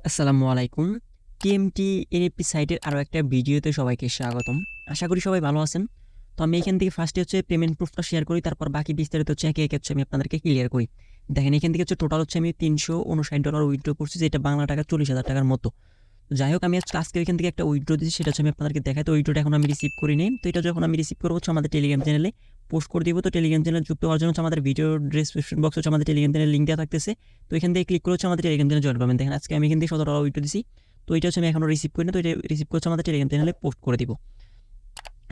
আসসালামু আলাইকুম। TMT NFT সাইটের আরও একটা ভিডিওতে সবাইকে স্বাগতম। আশা করি সবাই ভালো আছেন। তো আমি এখান থেকে ফার্স্টে পেমেন্ট প্রুফটা শেয়ার করি, তারপর বাকি বিস্তারিত একে একে আমি আপনাদেরকে ক্লিয়ার করি। দেখেন এখান থেকে টোটাল আমি $359 উইথড্র করছি, যেটা বাংলা টাকা 40,000 টাকার মতো। তো যাই হোক, আমি আজকে এখান থেকে একটা উইথড্র দিচ্ছি, সেটা আমি আপনাদেরকে দেখাই। তো উইথড্রটা এখন আমি রিসিভ করি নাই। তো এটা যখন আমি রিসিভ করবো আমাদের টেলিগ্রাম চ্যানেলে পোস্ট করে দিব। তো টেলিগ্রাম চ্যানেল যুক্ত হওয়ার জন্য আমাদের ভিডিও ডেসক্রিপশন বক্স আমাদের টেলিগ্রাম চ্যানেল লিঙ্ক দেওয়া থাকতেছে। তো এখান থেকে ক্লিক করে আমাদের টেলিগ্রাম চ্যানেল জয়েন পাবেন। দেখেন আজকে আমি এখান থেকে $17 উইথড্র দিছি। তো এটা আমি এখনো রিসিভ করি না। তো এটা রিসিভ করছে আমাদের টেলিগ্রাম চ্যানেলে পোস্ট করে দিব।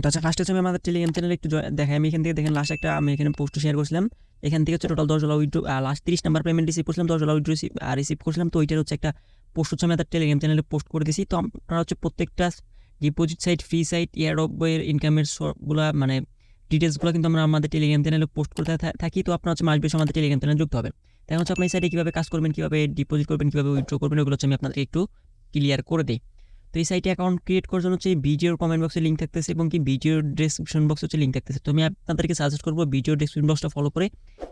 তো ফার্স্ট আমি আমাদের টেলিগ্রাম চ্যানেলে একটু দেখাই। আমি এখান থেকে দেখেন লাস্ট একটা আমি এখানে পোস্ট শেয়ার করছিলাম। এখান থেকে total $10 withdraw, last 30 number payment receive করছিলাম, $10 উইথড্র রিসিভ করছিলাম। তো ওইটার একটা পোস্ট আমি আমাদের টেলিগ্রাম চ্যানেলে পোস্ট করে দিয়েছি। তো আপনারা প্রত্যেকটা ডিপোজিট সাইট, ফ্রি সাইট, এয়ারড্রপের ইনকামের সবগুলা ডিটেলসগুলো কিন্তু আমরা আমাদের টেলিগ্রাম চ্যানেলে পোস্ট করতে থাকি। তো আপনারা মাস বেশি আমাদের টেলিগ্রাম চ্যানেলে যুক্ত হবেন। এখন আপনি এই সাইটে কীভাবে কাজ করবেন, কীভাবে ডিপোজিট করবেন, কীভাবে উইথড্র করবেন, ওগুলো আমি আপনাদেরকে একটু ক্লিয়ার করে দিই। তো এই সাইটে অ্যাকাউন্ট ক্রিয়েট করার জন্য ভিডিওর কমেন্ট বক্সে লিঙ্ক থাকতেছে এবং ভিডিওর ডেসক্রিপশন বক্সে লিঙ্ক থাকতেছে। তো আমি আপনাদেরকে সাজেস্ট করবো ভিডিও ডেসক্রিপশন বক্সটা ফলো করে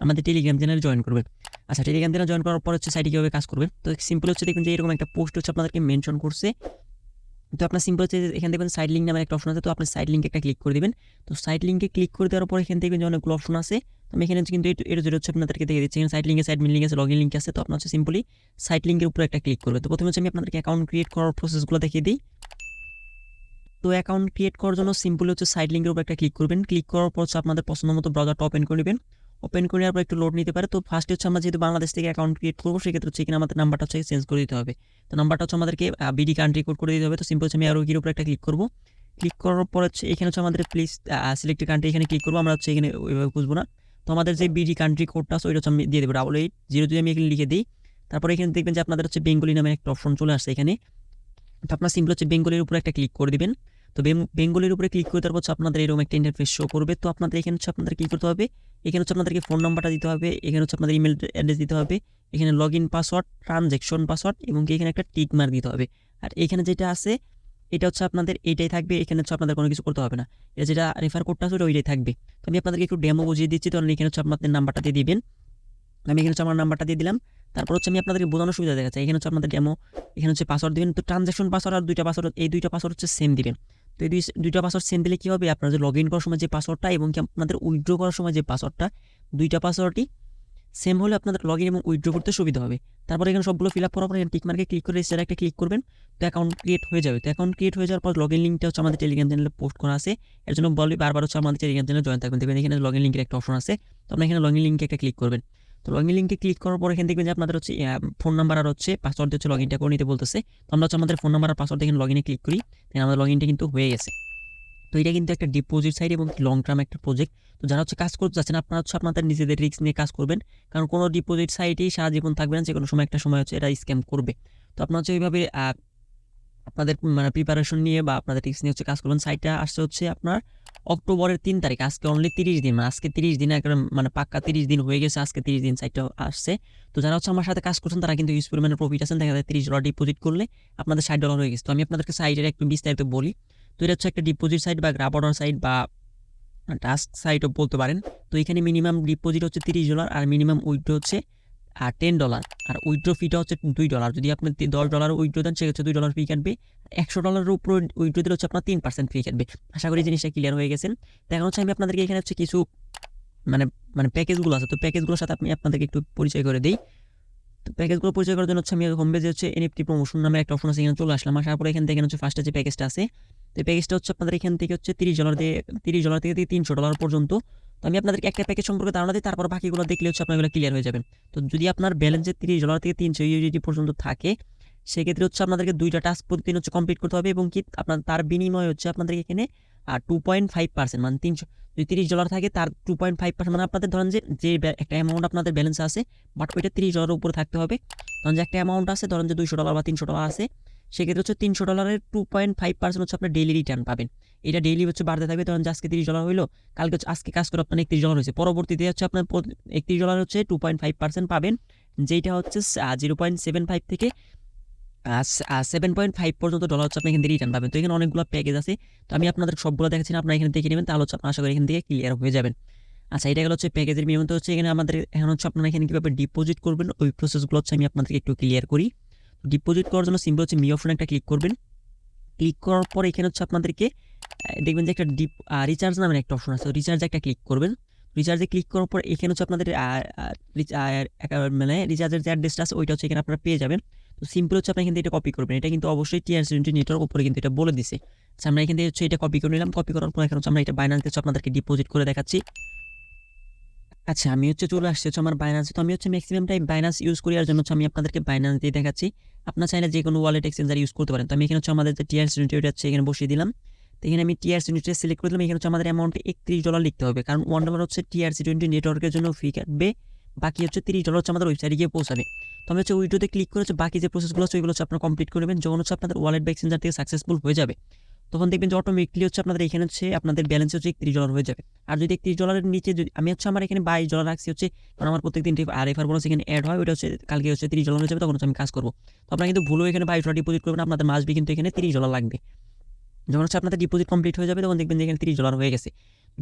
আমাদের টেলিগ্রাম চ্যানেলে জয়েন করবেন। আচ্ছা, টেলিগ্রাম চ্যানেল জয়েন করার পর সাইটে কীভাবে কাজ করবেন। তো সিম্পল দেখুন যে এরকম একটা পোস্ট আপনাদেরকে মেনশন করছে। তো আপনার সিম্পল এখান থেকে সাইড লিঙ্ক নামে একটা অপশন আছে। তো আপনি সাইড লিঙ্কে একটা ক্লিক করে দিবেন। তো সাইড লিঙ্কে ক্লিক করে দেওয়ার পর এখান থেকে অনেকগুলো অপশন আছে। আমি এখানে কিন্তু এটা আপনাদেরকে দেখে দিচ্ছি। এখানে সাইড লিঙ্কে সাইড মিল লিঙ্ক আছে, লগইন লিঙ্ক আছে। তো আপনার সিম্পলি সাইড লিঙ্কের উপরে একটা ক্লিক করবে। তো প্রথমে আমি আপনাদেরকে অ্যাকাউন্ট ক্রিয়েট করার প্রসেসগুলো দেখিয়ে দিই। তো অ্যাকাউন্ট ক্রিয়েট করার জন্য সিম্পল সাইড লিঙ্কের উপর একটা ক্লিক করবেন। ক্লিক করার পর আপনাদের পছন্দ মতো ব্রাউজারটা ওপেন করে নেবেন। ওপেন করে নেওয়ার পর একটু লোড নিতে পারে। তো ফার্স্টে আমরা যেহেতু বাংলাদেশ থেকে অ্যাকাউন্ট ক্রিয়েট করবো, সেক্ষেত্রে এখানে আমাদের নাম্বারটা চেঞ্জ করে দিতে হবে। তো নাম্বারটা আমাদেরকে বিডি কান্ট্রি কোড করে দিতে হবে। তো সিম্পল আমি আরও কির উপর একটা ক্লিক করবো। ক্লিক করার পর এখানে আমাদের প্লিজ সিলেক্টেড কান্ট্রি এখানে ক্লিক করবো। আমরা এখানে ওইভাবে খুঁজবো না। তো আমাদের যে বিডি কান্ট্রি কোডটা আছে ওইটা আমি দিয়ে দেবো 8802। আমি এখানে লিখে দিই। তারপরে এখানে দেখবেন যে আপনাদের বেঙ্গলি নামে একটা অপশন চলে আসছে এখানে। তো আপনার সিম্পল বেঙ্গলির উপরে একটা ক্লিক করে দিবেন। তো বেঙ্গলির উপরে ক্লিক করে তারপর আপনাদের এরকম একটা ইন্টারফেস শো করবে। তো আপনাদের এখানে আপনাদের কী করতে হবে, এখানে আপনাদেরকে ফোন নাম্বারটা দিতে হবে, এখানে আপনাদের ইমেল অ্যাড্রেস দিতে হবে, এখানে log in password, transaction password এবং এখানে একটা টিক মার্ক দিতে হবে। আর এখানে যেটা আছে এটা আপনাদের এইটাই থাকবে। এখানে আপনাদের কোনো কিছু করতে হবে না। এটা যেটা রেফার কোডটা আছে ওইটাই থাকবে। তো আমি আপনাদেরকে একটু ডেমো বুঝিয়ে দিচ্ছি। তো এখানে আপনাদের নাম্বারটা দিয়ে দিবেন। আমি এখানে আমার নাম্বারটা দিয়ে দিলাম। তারপর আমি আপনাদেরকে বোঝানোর সুবিধা দেখাচ্ছি। এখানে আপনাদের ডেমো, এখানে পাসওয়ার্ড দিবেন। তো ট্রানজ্যাকশন পাসওয়ার্ড আর দুইটা পাসওয়ার্ড, এই দুইটা পাসওয়ার্ড সেম দিবেন। তো এই দুইটা পাসওয়ার্ড সেম দিলে কী হবে, আপনারা যে লগ ইন করার সময় যে পাসওয়ার্ডটা এবং আপনাদের উইথড্র করার সময় যে পাসওয়ার্ডটা, দুইটা পাসওয়ার্ডই সেম হলে আপনাদের লগ ইন এবং উইথড্র করতে সুবিধা হবে। তারপর এখানে সবগুলো ফিল আপ করার পর টিক মার্কে ক্লিক করে রেজিস্টার একটা ক্লিক করবেন। তো অ্যাকাউন্ট ক্রিয়েট হয়ে যাবে। তো অ্যাকাউন্ট ক্রিয়েট হয়ে যাওয়ার পর লগ ইন লিঙ্কটা আমাদের টেলিগ্রাম চ্যানেলে পোস্ট করা আছে। এর জন্য বলি বারবার আমাদের টেলিগ্রাম চ্যানেলে জয়েন থাকবেন। দেখবেন এখানে লগ ইন লিঙ্কের একটা অপশন আছে। তো আপনারা এখানে লগ ইন লিঙ্কে একটা ক্লিক করবেন। তো লগ ইন লিঙ্কে ক্লিক করার পর এখানে দেখবেন যে আপনাদের ফোন নাম্বার আর পাসওয়ার্ড দিয়ে লগ ইনটা করে নিতে বলতেছে। তো আমরা আমাদের ফোন নাম্বার আর পাসওয়ার্ড এখানে লগ ইনে ক্লিক করি। আমাদের লগ ইনটা কিন্তু হয়ে গেছে। তো এটা কিন্তু একটা ডিপোজিট সাইট এবং লং টার্ম একটা প্রজেক্ট। তো যারা কাজ করতে যাচ্ছেন, আপনারা আপনাদের নিজেদের রিস্ক নিয়ে কাজ করবেন। কারণ কোনো ডিপোজিট সাইটেই সারা জীবন থাকবে না, যে কোনো সময় একটা সময় এটা স্ক্যাম করবে। তো আপনারা এইভাবে আপনাদের প্রিপারেশন নিয়ে বা আপনাদের রিস্ক নিয়ে কাজ করবেন। সাইটটা আসছে আপনার অক্টোবরের 3 তারিখ। আজকে অনলি 30 দিন, আজকে 30 দিন একদম পাক্কা 30 দিন হয়ে গেছে। আজকে 30 দিন সাইটটা আসছে। তো যারা আমার সাথে কাজ করছেন তারা কিন্তু ইউজ পরিমাণে প্রফিট আছেন। দেখা যায় $30 ডিপোজিট করলে আপনাদের $60 হয়ে গেছে। তো আমি আপনাদেরকে সাইটের একটু বিস্তারিত বলি। তো এটা একটা ডিপোজিট সাইট বা গ্রাব অর্ডার সাইট বা টাস্ক সাইটও বলতে পারেন। তো এখানে মিনিমাম ডিপোজিট $30 আর মিনিমাম উইথড্র $10 আর উইথড্র ফিটা $2। যদি আপনি $10 উইথড্র দেন সেক্ষেত্রে $2 ফি কাটবে। $100 উপর উইথড্র দিলে আপনার 3% ফি কাটবে। আশা করি জিনিসটা ক্লিয়ার হয়ে গেছেন। এখন আমি আপনাদেরকে এখানে কিছু প্যাকেজগুলো আছে। তো প্যাকেজগুলোর সাথে আমি আপনাদেরকে একটু পরিচয় করে দিই। তো প্যাকেজগুলো পরিচয় করার জন্য আমি হোম পেজে এনএফটি প্রমোশন নামে একটা অপশন আছে, এখানে চলে আসলাম। আসার পরে এখান থেকে ফার্স্টে যে প্যাকেজটা আছে, তো প্যাকেজটা আপনাদের এখান থেকে $30 দিয়ে $30 থেকে $300 পর্যন্ত। তো আমি আপনাদেরকে একটা প্যাকেজ সম্পর্কে ধারণা দিই, তারপর বাকিগুলো দেখলে আপনার এগুলো ক্লিয়ার হয়ে যাবেন। তো যদি আপনার ব্যালেন্সে $30 থেকে 300 USD পর্যন্ত থাকে, সেক্ষেত্রে আপনাদেরকে 2টা টাস্ক প্রতিদিন কমপ্লিট করতে হবে এবং আপনার তার বিনিময়ে আপনাদেরকে এখানে 2.5% মানে 300 যদি $30 থাকে তার 2.5% আপনাদের ধরেন যে একটা অ্যামাউন্ট আপনাদের ব্যালেন্স আছে, বাট ওইটা $30 উপরে থাকতে হবে। ধরেন যে একটা অ্যামাউন্ট আছে, ধরেন যে $200 বা $300 আছে, সেক্ষেত্রে $300 2.5% আপনি ডেইলি রিটার্ন পাবেন। এটা ডেইলি বাড়তে থাকবে। ধরেন যে আজকে $30 হইলো, কালকে আজকে কাজ করে আপনার $31 হয়েছে, পরবর্তীতে আপনার $31 2.5% পাবেন, যেটা $0.75 থেকে 7.5 পর্যন্ত ডলার আপনি এখান থেকে রিটার্ন পাবেন। তো এখানে অনেকগুলো প্যাকেজ আছে। তো আমি আপনাদের সবগুলো দেখাচ্ছি না, আপনারা এখানে দেখে নেবেন, তাহলে আপনার আশা করি এখান থেকে ক্লিয়ার হয়ে যাবেন। আচ্ছা, এটা গেল প্যাকেজের নিয়মিত এখানে আমাদের এখন আপনারা এখানে কীভাবে ডিপোজিট করবেন ওই প্রসেসগুলো আমি আপনাদেরকে একটু ক্লিয়ার করি। ডিপোজিট করার জন্য সিম্পল হচ্ছে মি অপশন একটা ক্লিক করবেন। ক্লিক করার পর এখানে হচ্ছে আপনাদেরকে দেখবেন যে একটা রিচার্জ নামের একটা অপশন আছে, রিচার্জে একটা ক্লিক করবেন। রিচার্জে ক্লিক করার পর এখানে হচ্ছে আপনাদের মানে রিচার্জের যে অ্যাড্রেসটা আছে ওইটা হচ্ছে এখানে আপনারা পেয়ে যাবেন। তো সিম্পল হচ্ছে আপনি এখান থেকে এটা কপি করবেন। এটা কিন্তু অবশ্যই টিআরসি নেটওয়ার্ক উপরে কিন্তু এটা বলে দিছে। আচ্ছা আমরা এখান থেকে হচ্ছে এটা কপি করে নিলাম। কপি করার পর এখন হচ্ছে আমরা এটা বাইনান্সে হচ্ছে আপনাদেরকে ডিপোজিট করে দেখাচ্ছি। আচ্ছা আমি হচ্ছে চলে আসছি হচ্ছে আমার বাইনান্সে। তো আমি হচ্ছে ম্যাক্সিমাম টাইম বাইনান্স ইউজ করি, আর জন্য হচ্ছে আমি আপনাদেরকে বাইনান্স দিয়ে দেখাচ্ছি। আপনার চাইলে যে কোনো ওয়ালেট এক্সচেঞ্জার ইউজ করতে পারেন। তো আমি এখানে হচ্ছে আমাদের যে টিআরসি ইউনিট আছে এখানে বসিয়ে দিলাম। তো এখানে আমি টিআরসি ইউনিটে সিলেক্ট করে দিলাম। এখানে হচ্ছে আমাদের অ্যামাউন্টে $31 লিখতে হবে, কারণ $1 হচ্ছে TRC20 নেটওয়ার্কের জন্য ফি কাটবে, বাকি হচ্ছে $30 হচ্ছে আমাদের ওয়েবসাইটে গিয়ে পৌঁছাবে। তো আমি হচ্ছে উইডোতে ক্লিক করে হচ্ছে বাকি যে প্রসেসগুলো আছে ওইগুলো হচ্ছে আপনারা কমপ্লিট করবেন। যখন হচ্ছে আপনাদের ওয়ালেট বা এক্সচেঞ্জার থেকে সাকসেসফুল হয়ে যাবে তখন দেখবেন যে অটোমেটিকলি হচ্ছে আপনাদের এখানে হচ্ছে আপনাদের ব্যালেন্স হচ্ছে $31 হয়ে যাবে। আর যদি $31 নিচে যদি আমি হচ্ছে আমার এখানে $22 রাখছি হচ্ছে, কারণ আমার প্রত্যেকদিন রেফার বোনাস এখানে অ্যাড হয়, ওইটা হচ্ছে কালকে হচ্ছে $30 হয়ে যাবে, তখন হচ্ছে আমি কাজ করবো। তো আপনারা কিন্তু ভুলেও এখানে $22 ডিপোজিট করবেন, আপনাদের মাসবি কিন্তু এখানে $30 লাগবে। যখন হচ্ছে আপনাদের ডিপোজিট কমপ্লিট হয়ে যাবে তখন দেখবেন যে এখানে $30 হয়ে গেছে।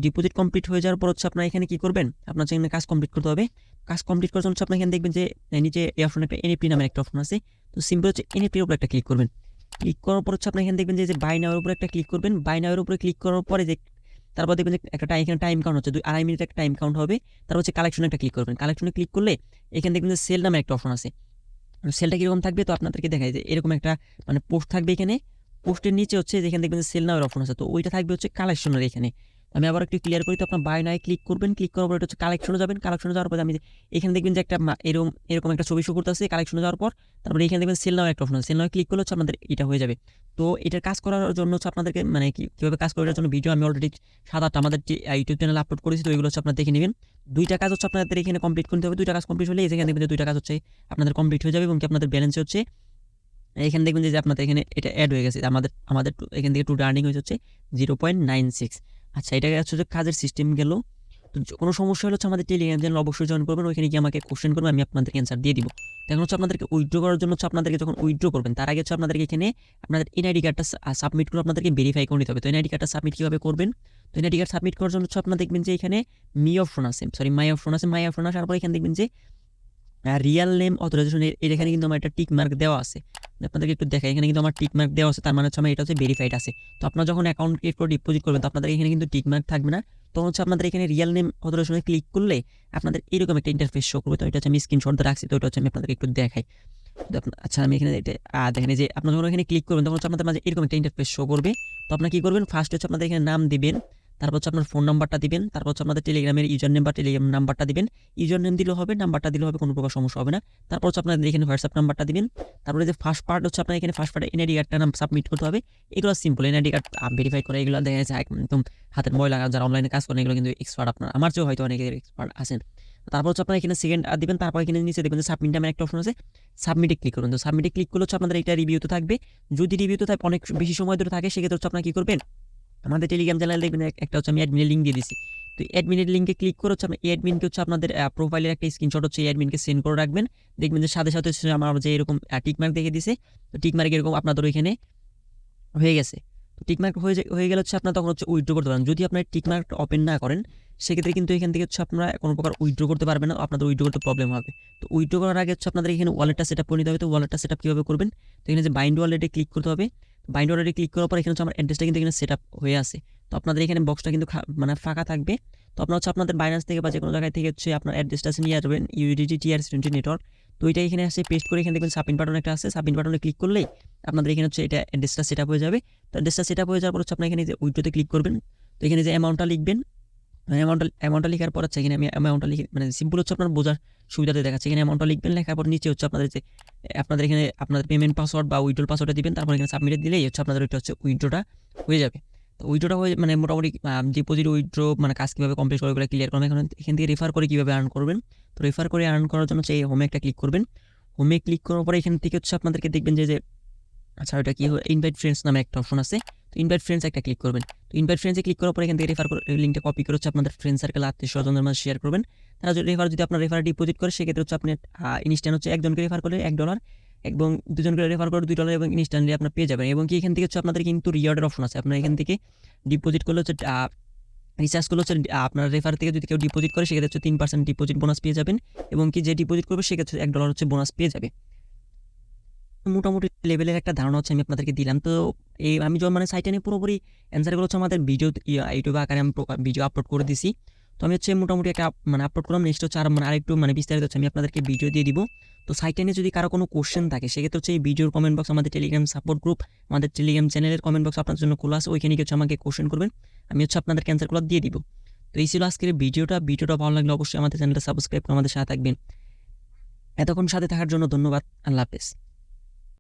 ডিপোজিট কমপ্লিট হয়ে যাওয়ার পর হচ্ছে আপনারা এখানে কি করবেন, আপনার এখানে কাজ কমপ্লিট করতে হবে। কাজ কমপ্লিট করার জন্য হচ্ছে আপনার এখানে দেখবেন যে নিচে এই অপশন একটা এনএফটি নামের একটা অপশন আছে। তো সিম্পল হচ্ছে এনএফটির উপর একটা ক্লিক করবেন। ক্লিক করার পর হচ্ছে আপনি এখানে দেখবেন যে বাই নাওয়ের উপরে একটা ক্লিক করবেন। বাই নাওয়ের উপরে ক্লিক করার পরে যে তারপর দেখবেন যে একটা এখানে টাইম কাউন্ট হচ্ছে 2-2.5 মিনিট একটা টাইম কাউন্ট হবে। তারপর হচ্ছে কালেকশনে একটা ক্লিক করবেন। কালেকশনে ক্লিক করলে এখানে দেখবেন যে সেল নামে একটা অপশন আছে। সেলটা কীরকম থাকবে তো আপনাদেরকে দেখায় যে এরকম একটা মানে পোস্ট থাকবে এখানে। পোস্টের নিচে হচ্ছে যেখানে দেখবেন যে সেল নামের অপশন আছে, তো ওইটা থাকবে হচ্ছে কালেকশনের এখানে। আমি আবার একটু ক্লিয়ার করি। তো আপনার বাই নাও ক্লিক করবেন। ক্লিক করার পর এটা হচ্ছে কালেকশনে যাবেন। কালেকশনে যাওয়ার পর আমি এখানে দেখবেন যে একটা এরকম একটা ছবি শো করতেছে কালেকশনে যাওয়ার পর। তারপরে এখানে দেখবেন সেল নাও একটা অপশন আছে। সেল নাও ক্লিক করলে হচ্ছে আপনাদের এটা হয়ে যাবে। তো এটার কাজ করার জন্য হচ্ছে আপনাদেরকে মানে কীভাবে কাজ করার জন্য ভিডিও আমি অলরেডি 7-8 আমাদের ইউটিউব চ্যানেলে আপলোড করেছি। তো এগুলো হচ্ছে আপনারা দেখে নেবেন। 2টা কাজ হচ্ছে আপনাদের এখানে কমপ্লিট করতে হবে। 2টা কাজ কমপ্লিট হলে এখানে দেখবেন যে 2টা কাজ হচ্ছে আপনাদের কমপ্লিট হয়ে যাবে এবং কি আপনাদের ব্যালেন্স হচ্ছে এখানে দেখবেন যে আপনাদের এখানে এটা অ্যাড হয়ে গেছে। আমাদের এখান থেকে টোটাল আর্নিং হচ্ছে 0.96। আচ্ছা এটা হচ্ছে যে কাজের সিস্টেম গেল। তো কোনো সমস্যা হলে হচ্ছে আমাদের টেলিগ্রাম চ্যানেল অবশ্যই জয়েন করবেন। ওইখানে গিয়ে আমাকে কোশ্চেন করবেন, আমি আপনাদেরকে অ্যান্সার দিয়ে দিব। এখন হচ্ছে আপনাদেরকে উইথড্র করার জন্য হচ্ছে আপনাদেরকে যখন উইথড্র করবেন তার আগে হচ্ছে আপনাদেরকে এখানে আপনাদের এনআইডি কার্ডটা সাবমিট করে আপনাদেরকে ভেরিফাই করে নিতে হবে। তো এনআইডি কার্ডটা সাবমিট কীভাবে করবেন, তো এনআইডি কার্ড সাবমিট করার জন্য হচ্ছে আপনারা দেখবেন যে এখানে মাই অপশন আছে। মাই অপশন আসার পর এখানে দেখবেন যে রিয়াল নেম অথরাইজেশন এখানে কিন্তু আমার একটা টিক মার্ক দেওয়া আছে। আপনাদেরকে একটু দেখাই, এখানে কিন্তু আমার টিক মার্ক দেওয়া আছে, তার মানে হচ্ছে আমার এটা হচ্ছে ভেরিফাইড আছে। তো আপনারা যখন অ্যাকাউন্ট ক্রিয়েট করে ডিপোজিট করবেন তো আপনাদের এখানে কিন্তু টিক মার্ক থাকবে না। তখন হচ্ছে আপনাদের এখানে রিয়াল নেম অথরাইজেশনে ক্লিক করলে আপনাদের এরকম একটা ইন্টারফেস শো করবে। তো এটা হচ্ছে আমি স্ক্রিনশট রাখছি, তো এটা হচ্ছে আমি আপনাদেরকে একটু দেখাই। আচ্ছা আমি এখানে এটা দেখেন যে আপনারা যখন এখানে ক্লিক করবেন তখন হচ্ছে আপনাদের মাঝে এরকম একটা ইন্টারফেস শো করবে। তো আপনারা কী করবেন, ফার্স্ট হচ্ছে আপনাদের এখানে নাম দিবেন, তারপর হচ্ছে আপনার ফোন নাম্বারটা দিবেন, তারপর হচ্ছে আপনাদের টেলিগ্রামের ইউজার নেম বা টেলিগ্রাম নাম্বারটা দিবেন। ইউজার নেম দিলেও হবে, নাম্বারটা দিলেও হবে, কোনো প্রকার সমস্যা হবে না। তারপর হচ্ছে আপনাদের এখানে হোয়াটসঅ্যাপ নাম্বারটা দিবেন। তারপরে যে ফার্স্ট পার্ট হচ্ছে আপনার এখানে ফার্স্ট পার্টে এনআইডি কার্ডটা নাম সাবমিট করতে হবে। এগুলো সিম্পল, এনআইডি কার্ড ভেরিফাই করে এগুলো দেখা যাচ্ছে একদম হাতের ময়লা, যারা অনলাইনে কাজ করেন এগুলো কিন্তু এক্সপার্ট, আপনার আমার চেয়েও হয়তো অনেকে এক্সপার্ট আছেন। তারপর হচ্ছে আপনার এখানে সেকেন্ড দিবেন। তারপর এখানে নিচে দেখবেন যে সাবমিট নামের একটা অপশন আছে, সাবমিটে ক্লিক করুন। তো সাবমিটে ক্লিক করলে হচ্ছে আপনাদের এটা রিভিউতে থাকবে। যদি রিভিউতে থাকে অনেক বেশি সময় ধরে থাকে সেক্ষেত্রে হচ্ছে আপনারা কী করবেন, আমাদের টেলিগ্রাম চ্যানেল দেখবেন একটা হচ্ছে আমি অ্যাডমিনের লিঙ্ক দিয়ে দিছি। তো অ্যাডমিনের লিঙ্কে ক্লিক করে হচ্ছে এই অ্যাডমিনকে হচ্ছে আপনাদের প্রোফাইলের একটা স্ক্রিনশট হচ্ছে এই অ্যাডমিনকে সেন্ড করে রাখবেন। দেখবেন যে সাথে সাথে হচ্ছে আমার যে এরকম টিকমার্ক দেখে দিছে, তো টিকমার্ক এরকম আপনাদের ওইখানে হয়ে গেছে। তো টিকমার্ক হয়ে গেলে হচ্ছে আপনার তখন হচ্ছে উইথড্র করতে পারেন। যদি আপনার টিকমার্ক ওপেন না করেন সেক্ষেত্রে কিন্তু এখান থেকে হচ্ছে আপনারা কোনো প্রকার উইথড্র করতে পারবেন না, আপনাদের উইথড্র করতে প্রবলেম হবে। তো উইথড্র করার আগে হচ্ছে আপনাদের এখানে ওয়ালেটটা সেট আপ করে নিতে হবে। তো ওয়ালেটটা সেট আপ কীভাবে করবেন, তো এখানে যে বাইন্ড ওয়ালেটে ক্লিক করতে হবে। বাইন্ড ওয়ালেটে ক্লিক করার পর এখানে হচ্ছে আমার অ্যাড্রেসটা কিন্তু এখানে সেট আপ হয়ে আছে। তো আপনাদের এখানে বক্সটা কিন্তু মানে ফাঁকা থাকবে। তো আপনার হচ্ছে আপনাদের বাইন্যান্স থেকে বা যে কোনো জায়গায় থেকে হচ্ছে আপনার অ্যাড্রেসটা নিয়ে আসবেন, ইউডিটি TRC20 নেটওয়ার্ক। তো ওইটা এখানে আসে পেস্ট করে এখানে দেখবেন সাবমিট বাটন একটা আছে, সাবমিট বাটনে ক্লিক করলেই আপনাদের এখানে হচ্ছে এটা অ্যাড্রেসটা সেট আপ হয়ে যাবে। তো অ্যাড্রেসটা সেট আপ হয়ে যাওয়ার পর হচ্ছে আপনার এখানে যে উইথড্রোতে ক্লিক করবেন। তো এখানে যে অ্যামাউন্টটা লিখবেন, অ্যামাউন্টটা লেখার পর হচ্ছে এখানে আমি অ্যামাউন্টটা লিখে মানে সিম্পল হচ্ছে আপনার বোঝার সুবিধাতে দেখাচ্ছে। এখানে অ্যামাউন্টটা লিখবেন, লেখার পর নিচে হচ্ছে আপনাদের যে আপনাদের এখানে আপনাদের পেমেন্ট পাসওয়ার্ড বা উইথড্রল পাসওয়ার্ডটা দিবেন। তারপর এখানে সাবমিট দিলেই হচ্ছে আপনাদের ওইটা হচ্ছে উইথড্রোটা হয়ে যাবে। তো উইথড্রোটা হয়ে মানে মোটামুটি ডিপোজিট উইথড্রো মানে কাজ কীভাবে কমপ্লিট করে ওগুলো ক্লিয়ার করবেন। এখান থেকে রেফার করে কীভাবে আর্ন করবেন, তো রেফার করে আর্ন করার জন্য হচ্ছে এই হোমে একটা ক্লিক করবেন। হোমে ক্লিক করার পরে এখান থেকে হচ্ছে আপনাদেরকে দেখবেন যে আচ্ছা ওইটা কি ইনভাইট ফ্রেন্ডস নামে একটা অপশন আছে। তো ইনভাইট ফ্রেন্ডস একটা ক্লিক করবেন। তো ইনভাইট ফ্রেন্ডসে ক্লিক করার পরে এখান থেকে রেফার করে লিঙ্কটা কপি করে হচ্ছে আপনাদের ফ্রেন্ড সার্কেল আত্মীয় স্বজনদের মাঝে শেয়ার করবেন। তারা যদি আপনার রেফার ডিপোজিট করে সেক্ষেত্রে হচ্ছে আপনি ইনস্ট্যান্ট হচ্ছে একজনকে রেফার করলে $1 এবং দুজনকে রেফার করে $2 এবং ইনস্ট্যান্টলি আপনার পেয়ে যাবেন। এবং কি এখান থেকে হচ্ছে আপনাদের কিন্তু রিওয়ার্ডের অপশন আছে। আপনার এখান থেকে ডিপোজিট করলে হচ্ছে রিচার্জ করলে হচ্ছে আপনার রেফার থেকে যদি কেউ ডিপোজিট করে সেক্ষেত্রে হচ্ছে 3% ডিপোজিট বোনাস পেয়ে যাবেন এবং কি যে ডিপোজিট করবে সেক্ষেত্রে $1 হচ্ছে বোনাস পেয়ে যাবে। মোটামুটি লেভেলের একটা ধারণা হচ্ছে আমি আপনাদেরকে দিলাম। তো এই আমি যখন মানে সাইটটা নিয়ে পুরোপুরি অ্যান্সারগুলো হচ্ছে আমাদের ভিডিও ইউটিউবে আকারে আমি ভিডিও আপলোড করে দিছি। তো আমি হচ্ছে মোটামুটি একটা মানে আপলোড করলাম। নেক্সট হচ্ছে আর মানে আরেকটু মানে বিস্তারিত হচ্ছে আমি আপনাদেরকে ভিডিও দিয়ে দিব। তো সাইটটা নিয়ে যদি কারো কোনো কোশ্চেন থাকে সেক্ষেত্রে হচ্ছে এই ভিডিওর কমেন্ট বক্স, আমাদের টেলিগ্রাম সাপোর্ট গ্রুপ, আমাদের টেলিগ্রাম চ্যানেলের কমেন্ট বক্স আপনাদের জন্য খোলা আছে। ওইখানে হচ্ছে আমাকে কোশ্চেন করবেন, আমি হচ্ছে আপনাদের অ্যান্সারগুলো দিয়ে দিব। তো এই ছিল আজকের ভিডিওটা ভালো লাগলে অবশ্যই আমাদের চ্যানেলটা সাবস্ক্রাইব করে আমাদের সাথে থাকবেন। এতক্ষণ সাথে থাকার জন্য ধন্যবাদ। আল্লাহ হাফেজ।